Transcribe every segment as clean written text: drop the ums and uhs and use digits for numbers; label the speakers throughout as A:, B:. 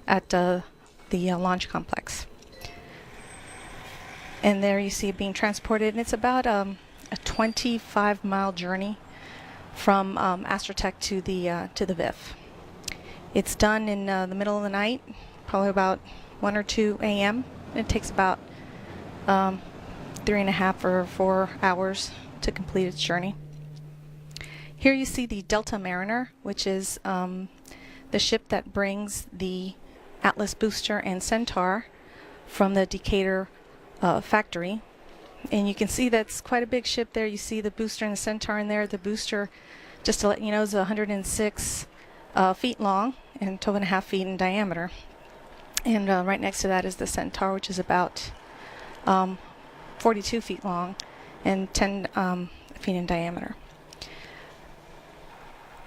A: at the launch complex. And there you see it being transported, and it's about a 25-mile journey from Astrotech to the VIF. It's done in the middle of the night, probably about 1 or 2 a.m. It takes about 3.5 or 4 hours to complete its journey. Here you see the Delta Mariner, which is the ship that brings the Atlas booster and Centaur from the Decatur factory. And you can see that's quite a big ship there. You see the booster and the Centaur in there. The booster, just to let you know, is 106 feet long and 12.5 feet in diameter. And right next to that is the Centaur, which is about 42 feet long and 10 feet in diameter.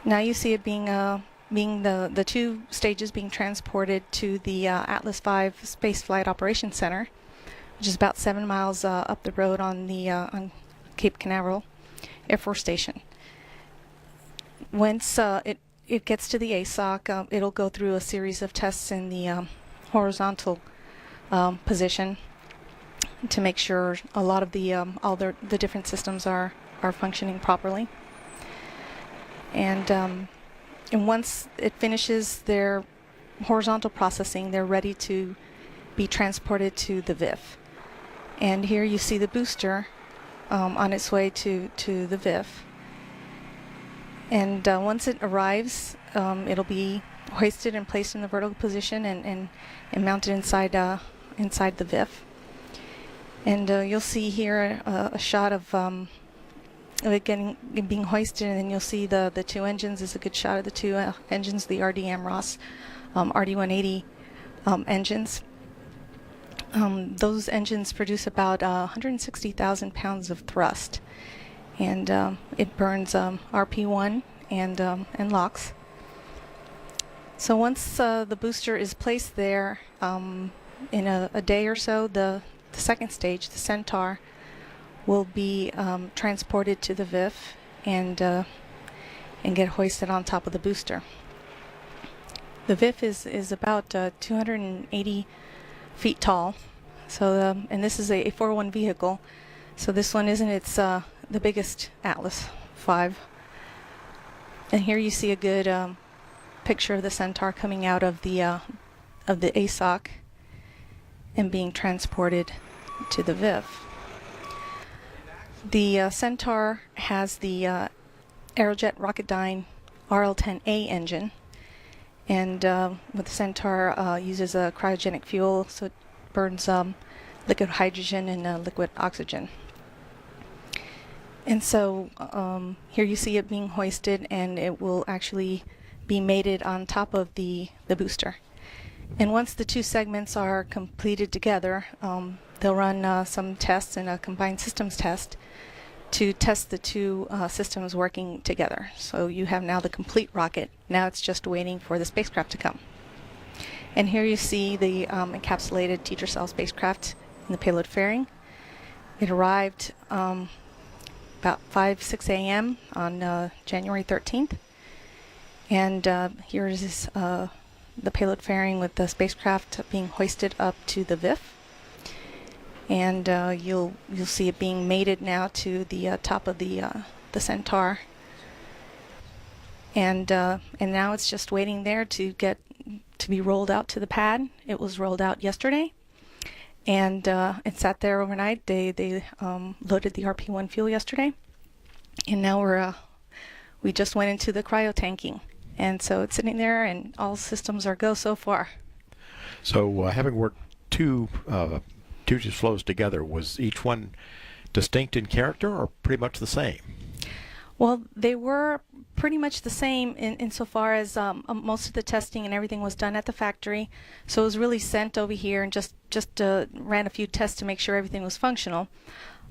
A: Now you see it being the 2 stages being transported to the Atlas V Space Flight Operations Center, which is about 7 miles up the road on the on Cape Canaveral Air Force Station. Once it gets to the ASOC, it'll go through a series of tests in the horizontal position to make sure a lot of the all the different systems are functioning properly. And once it finishes their horizontal processing, they're ready to be transported to the VIF. And here you see the booster on its way to the VIF. And once it arrives, it'll be hoisted and placed in the vertical position and mounted inside the VIF. And you'll see here a shot of it being hoisted, and then you'll see the 2 engines. Is a good shot of the 2 engines, the RD Amros RD-180 engines. Those engines produce about 160,000 pounds of thrust, and it burns RP1 and LOX. So once the booster is placed there, in a day or so, the second stage, the Centaur, will be transported to the VIF and get hoisted on top of the booster. The VIF is about 280 feet tall, so and this is a 401 vehicle. So this one isn't the biggest Atlas V. And here you see a good picture of the Centaur coming out of the ASOC and being transported to the VIF. The Centaur has the Aerojet Rocketdyne RL-10A engine, and with the Centaur uses a cryogenic fuel, so it burns liquid hydrogen and liquid oxygen. And so here you see it being hoisted, and it will actually be mated on top of the booster. And once the 2 segments are completed together, they'll run some tests and a combined systems test to test the 2 systems working together. So you have now the complete rocket. Now it's just waiting for the spacecraft to come. And here you see the encapsulated teacher cell spacecraft in the payload fairing. It arrived about 5-6 a.m. on January 13th. And here is the payload fairing with the spacecraft being hoisted up to the VIF. And you'll see it being mated now to the top of the Centaur, and now it's just waiting there to be rolled out to the pad. It was rolled out yesterday, and it sat there overnight. They loaded the RP1 fuel yesterday, and now we just went into the cryo tanking, and so it's sitting there, and all systems are go so far.
B: So having worked 2 flows together, was each one distinct in character or pretty much the same?
A: Well, they were pretty much the same insofar as most of the testing and everything was done at the factory. So it was really sent over here and just ran a few tests to make sure everything was functional.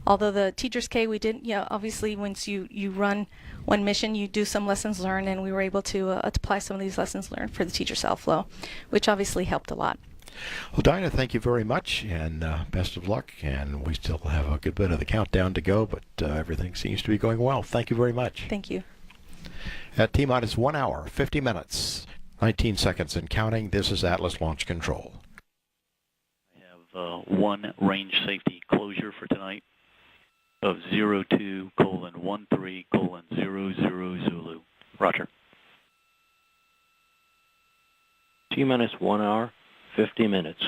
A: Although the Teacher's K, we didn't, obviously once you run one mission, you do some lessons learned, and we were able to apply some of these lessons learned for the teacher cell flow, which obviously helped a lot.
B: Well, Dinah, thank you very much, and best of luck. And we still have a good bit of the countdown to go, but everything seems to be going well. Thank you very much.
A: Thank you.
B: At T-minus 1 hour, 50 minutes, 19 seconds and counting. This is Atlas Launch Control.
C: I have one range safety closure for tonight of 02:13:00 Zulu. Roger.
D: T-minus 1 hour, 50 minutes.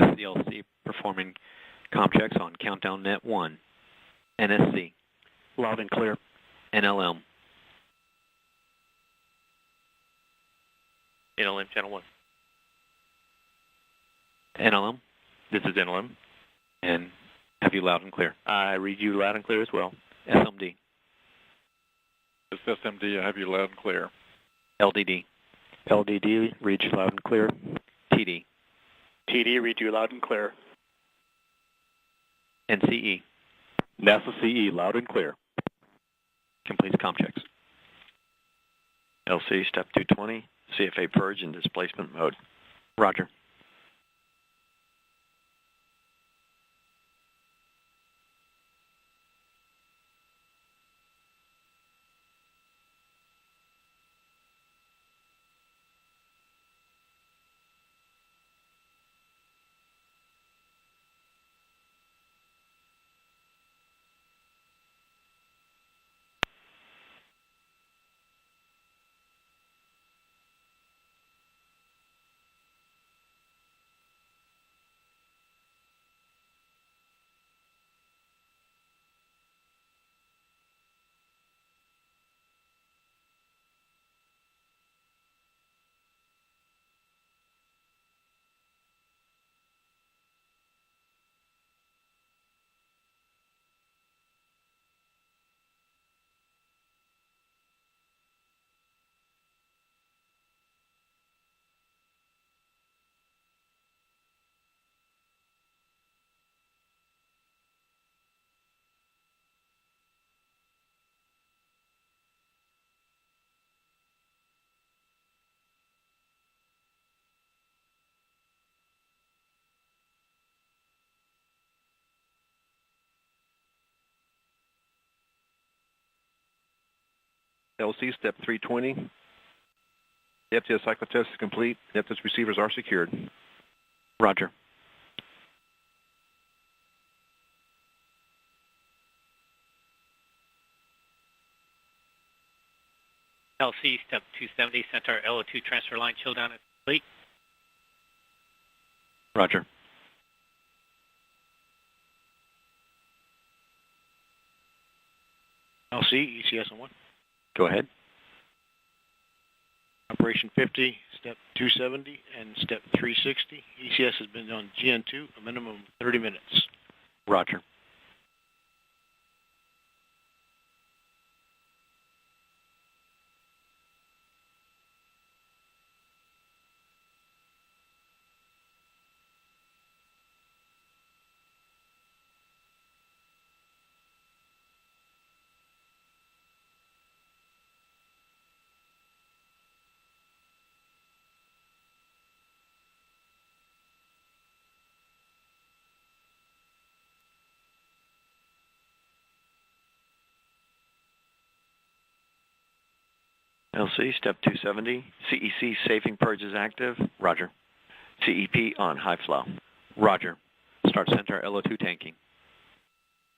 E: CLC performing comm checks on countdown net 1. NSC.
C: Loud and clear.
E: NLM.
F: NLM channel 1.
E: NLM.
F: This is NLM.
E: And have you loud and clear.
F: I read you loud and clear as well.
E: SMD.
G: This is SMD. I have you loud and clear.
E: LDD.
C: LDD, read you loud and clear.
E: TD.
C: TD, read you loud and clear.
E: NCE.
C: NASA CE, loud and clear.
E: Completes comm checks.
D: LC, step 220, CFA purge in displacement mode.
E: Roger.
G: LC, step 320. The FTS cycle test is complete. The FTS receivers are secured.
E: Roger.
F: LC, step 270, Centaur LO2 transfer line chill down is complete.
E: Roger.
D: LC, ECS on 1.
E: Go ahead.
D: Operation 50, step 270, and step 360. ECS has been on GN2 a minimum of 30 minutes.
E: Roger.
D: LC, step 270. CEC safing purge is active.
E: Roger.
D: CEP on high flow.
E: Roger. Start Centaur LO2 tanking.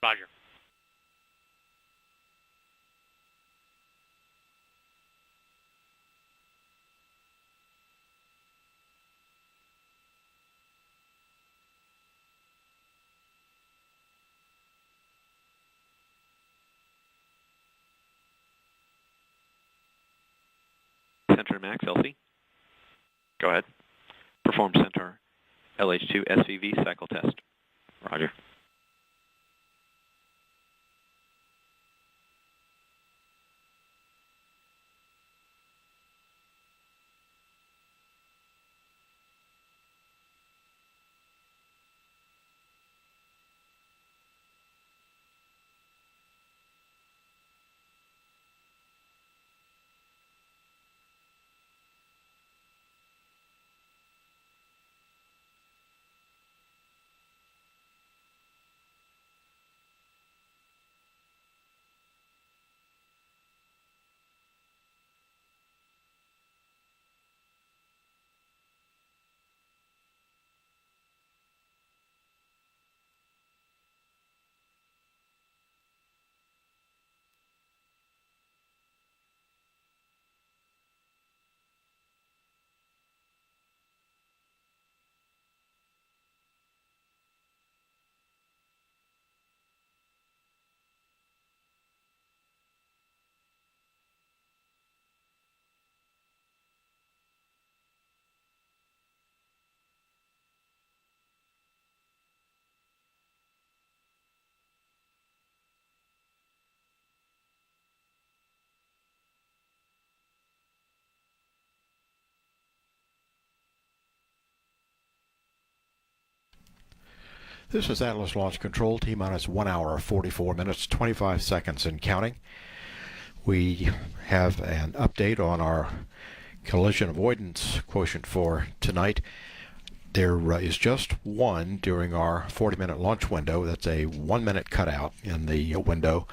F: Roger.
E: Centaur Max LC.
D: Go ahead.
E: Perform Centaur LH2 SVV cycle test.
D: Roger.
B: This is Atlas Launch Control, T-minus 1 hour, 44 minutes, 25 seconds and counting. We have an update on our collision avoidance quotient for tonight. There is just one during our 40-minute launch window. That's a 1-minute cutout in the window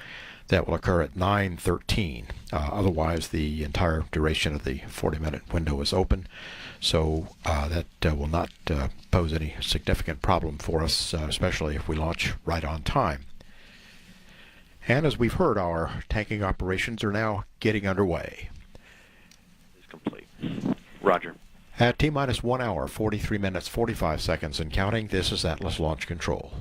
B: that will occur at 9:13. Otherwise, the entire duration of the 40-minute window is open, so that will not pose any significant problem for us, especially if we launch right on time. And as we've heard, our tanking operations are now getting underway.
E: Is complete. Roger.
B: At T-minus 1 hour, 43 minutes, 45 seconds and counting, this is Atlas Launch Control.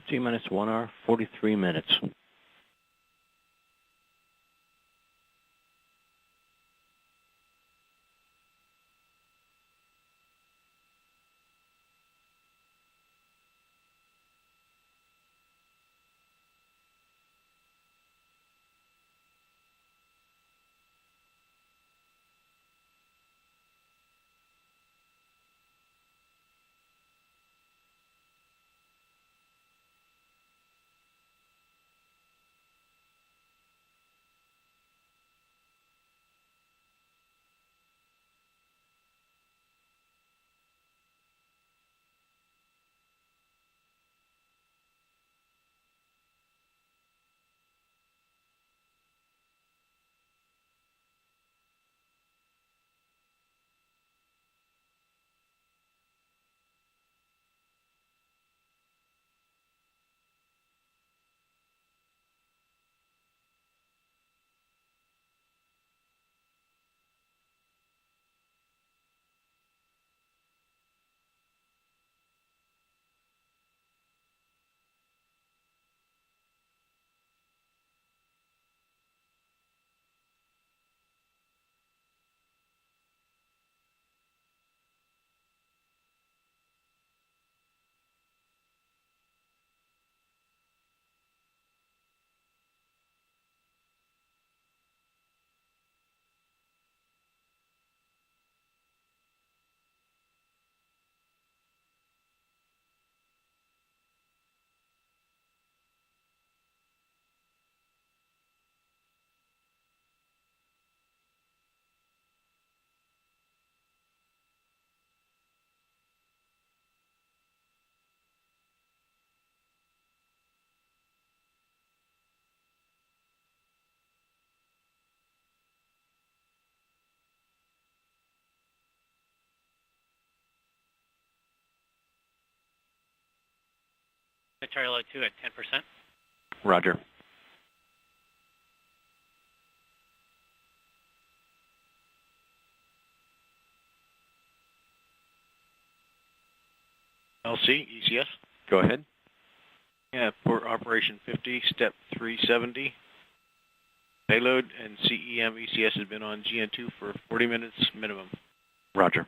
H: T-minus 1 hour, 43 minutes.
F: Centaur LO2 at 10%.
E: Roger.
D: LC, ECS.
E: Go ahead.
D: Yeah, port operation 50, step 370. Payload and CEM ECS has been on GN2 for 40 minutes minimum.
E: Roger.